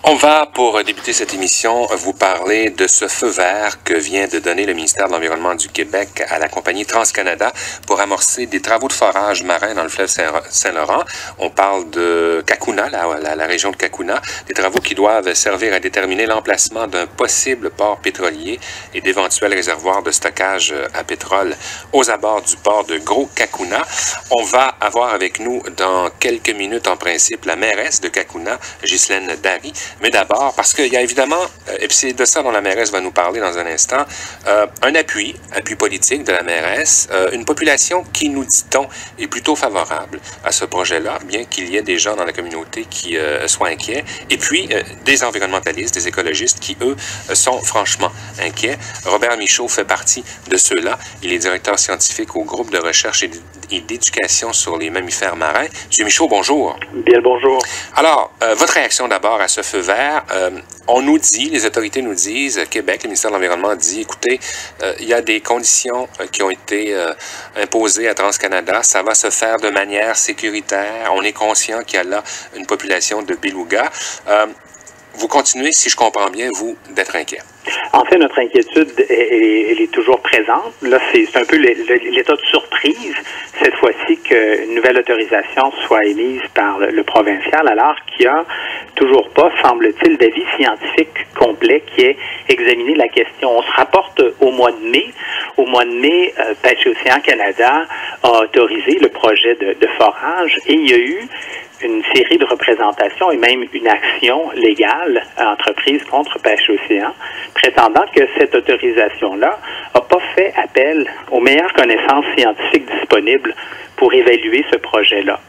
On va, pour débuter cette émission, vous parler de ce feu vert que vient de donner le ministère de l'Environnement du Québec à la compagnie TransCanada pour amorcer des travaux de forage marin dans le fleuve Saint-Laurent. On parle de Cacouna, la région de Cacouna, des travaux qui doivent servir à déterminer l'emplacement d'un possible port pétrolier et d'éventuels réservoirs de stockage à pétrole aux abords du port de Gros-Cacouna. On va avoir avec nous dans quelques minutes, en principe, la mairesse de Cacouna, Ghislaine Dary. Mais d'abord, parce qu'il y a évidemment, et puis c'est de ça dont la mairesse va nous parler dans un instant, un appui politique de la mairesse, une population qui, nous dit-on, est plutôt favorable à ce projet-là, bien qu'il y ait des gens dans la communauté qui soient inquiets, et puis des environnementalistes, des écologistes qui, eux, sont franchement inquiets. Robert Michaud fait partie de ceux-là. Il est directeur scientifique au groupe de recherche et d'éducation sur les mammifères marins. Monsieur Michaud, bonjour. Bien le bonjour. Alors, votre réaction d'abord à ce feu vert. On nous dit, les autorités nous disent, Québec, le ministère de l'Environnement dit, écoutez, il y a des conditions qui ont été imposées à TransCanada. Ça va se faire de manière sécuritaire. On est conscient qu'il y a là une population de belugas. Vous continuez, si je comprends bien, vous, d'être inquiet. En fait, notre inquiétude, elle est toujours présente. Là, c'est un peu l'état de surprise, cette fois-ci, qu'une nouvelle autorisation soit émise par le provincial, alors qu'il n'y a toujours pas, semble-t-il, d'avis scientifique complet qui ait examiné la question. On se rapporte au mois de mai. Au mois de mai, Pêche Océan Canada a autorisé le projet de forage et il y a eu une série de représentations et même une action légale entreprise contre Pêche Océan, prétendant que cette autorisation-là n'a pas fait appel aux meilleures connaissances scientifiques disponibles pour évaluer ce projet-là.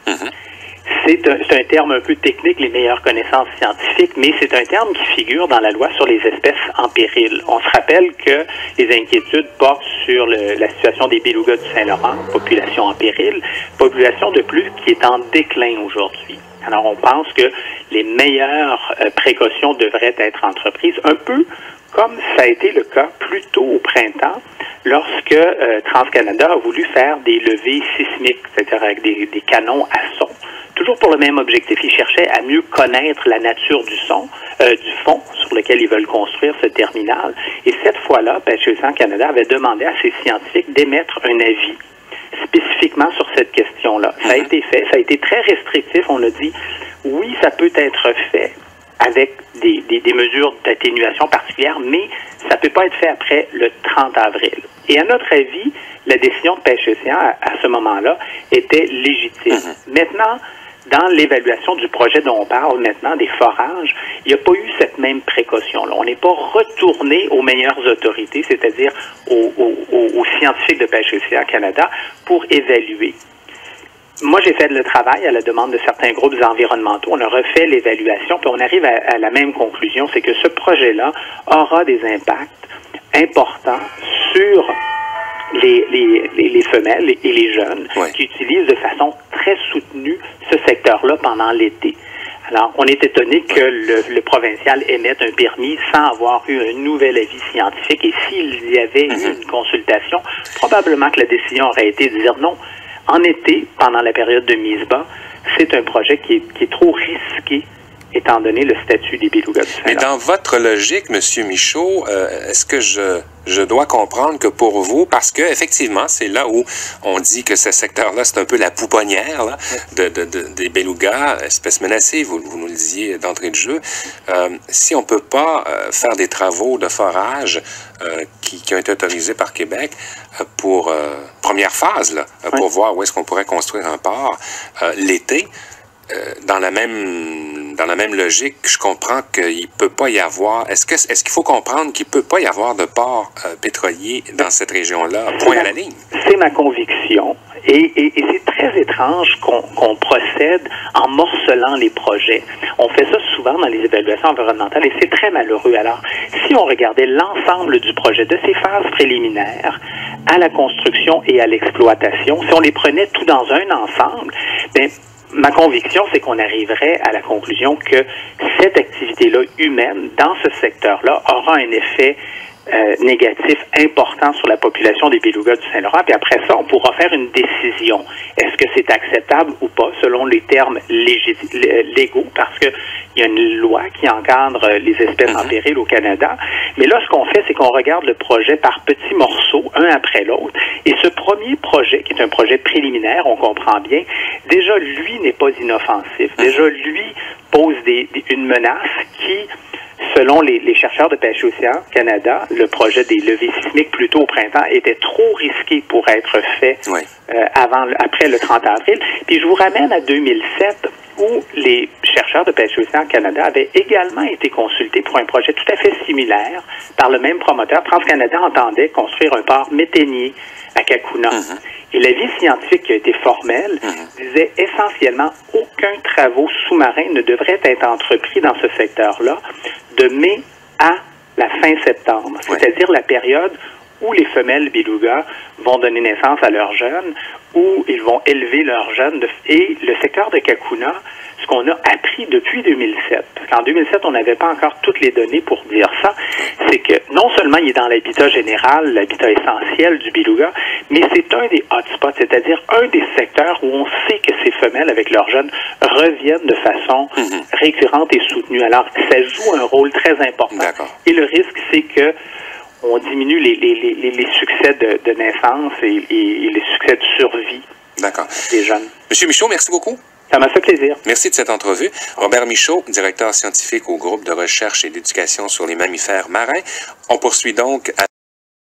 C'est un terme un peu technique, les meilleures connaissances scientifiques, mais c'est un terme qui figure dans la loi sur les espèces en péril. On se rappelle que les inquiétudes portent sur la situation des belugas du Saint-Laurent, population en péril, population de plus qui est en déclin aujourd'hui. Alors on pense que les meilleures précautions devraient être entreprises, un peu comme ça a été le cas plus tôt au printemps, lorsque TransCanada a voulu faire des levées sismiques, c'est-à-dire avec des canons à son. Toujours pour le même objectif, ils cherchaient à mieux connaître la nature du fond sur lequel ils veulent construire ce terminal. Et cette fois-là, Pêche Océan Canada avait demandé à ses scientifiques d'émettre un avis spécifiquement sur cette question-là. Ça a été fait, ça a été très restrictif. On a dit, oui, ça peut être fait avec des mesures d'atténuation particulières, mais ça ne peut pas être fait après le 30 avril. Et à notre avis, la décision de Pêche Océan, à ce moment-là, était légitime. Maintenant, dans l'évaluation du projet dont on parle maintenant, des forages, il n'y a pas eu cette même précaution-là. On n'est pas retourné aux meilleures autorités, c'est-à-dire aux scientifiques de Pêche Océan Canada, pour évaluer. Moi, j'ai fait le travail à la demande de certains groupes environnementaux. On a refait l'évaluation, puis on arrive à la même conclusion, c'est que ce projet-là aura des impacts importants sur les femelles et les jeunes qui utilisent de façon très soutenue ce secteur-là pendant l'été. Alors, on est étonné que le provincial émette un permis sans avoir eu un nouvel avis scientifique. Et s'il y avait eu une consultation, probablement que la décision aurait été de dire non. En été, pendant la période de mise bas, c'est un projet qui est trop risqué étant donné le statut des belugas du Saint-Laurent. Mais dans votre logique, Monsieur Michaud, est-ce que je dois comprendre que pour vous, parce que effectivement, c'est là où on dit que ce secteur-là, c'est un peu la pouponnière là, des belugas, espèces menacées, vous nous le disiez d'entrée de jeu, si on peut pas faire des travaux de forage qui ont été autorisés par Québec pour première phase, là, pour voir où est-ce qu'on pourrait construire un port l'été, dans la même logique, je comprends qu'il peut pas y avoir. Est-ce qu'il faut comprendre qu'il peut pas y avoir de port pétrolier dans cette région-là, point à la ligne? C'est ma conviction. Et c'est très étrange qu'on procède en morcelant les projets. On fait ça souvent dans les évaluations environnementales et c'est très malheureux. Alors, si on regardait l'ensemble du projet, de ses phases préliminaires à la construction et à l'exploitation, si on les prenait tout dans un ensemble, bien, ma conviction, c'est qu'on arriverait à la conclusion que cette activité-là humaine, dans ce secteur-là, aura un effet négatif important sur la population des belugas du Saint-Laurent. Puis après ça, on pourra faire une décision. Est-ce que c'est acceptable ou pas, selon les termes légaux, parce que il y a une loi qui encadre les espèces en péril au Canada. Mais là, ce qu'on fait, c'est qu'on regarde le projet par petits morceaux, un après l'autre. Et ce premier projet, qui est un projet préliminaire, on comprend bien, déjà, lui, n'est pas inoffensif. Déjà, lui, pose une menace qui, selon les chercheurs de Pêche-Océan Canada, le projet des levées sismiques plus tôt au printemps était trop risqué pour être fait après le 30 avril. Puis je vous ramène à 2007, où les chercheurs de Pêche-Océan Canada avaient également été consultés pour un projet tout à fait similaire par le même promoteur. TransCanada entendait construire un port méthanier à Cacouna. Et l'avis scientifique qui a été formel disait essentiellement aucun travaux sous-marins ne devrait être entrepris dans ce secteur-là de mai à la fin septembre, c'est-à-dire la période où les femelles belugas vont donner naissance à leurs jeunes, où ils vont élever leurs jeunes. Et le secteur de Cacouna, ce qu'on a appris depuis 2007, parce qu'en 2007, on n'avait pas encore toutes les données pour dire ça, c'est que non seulement il est dans l'habitat général, l'habitat essentiel du beluga, mais c'est un des hotspots, c'est-à-dire un des secteurs où on sait que ces femelles avec leurs jeunes reviennent de façon récurrente et soutenue. Alors, ça joue un rôle très important. Et le risque, c'est que on diminue les succès de naissance et les succès de survie des jeunes. Monsieur Michaud, merci beaucoup. Ça m'a fait plaisir. Merci de cette entrevue. Robert Michaud, directeur scientifique au groupe de recherche et d'éducation sur les mammifères marins. On poursuit donc à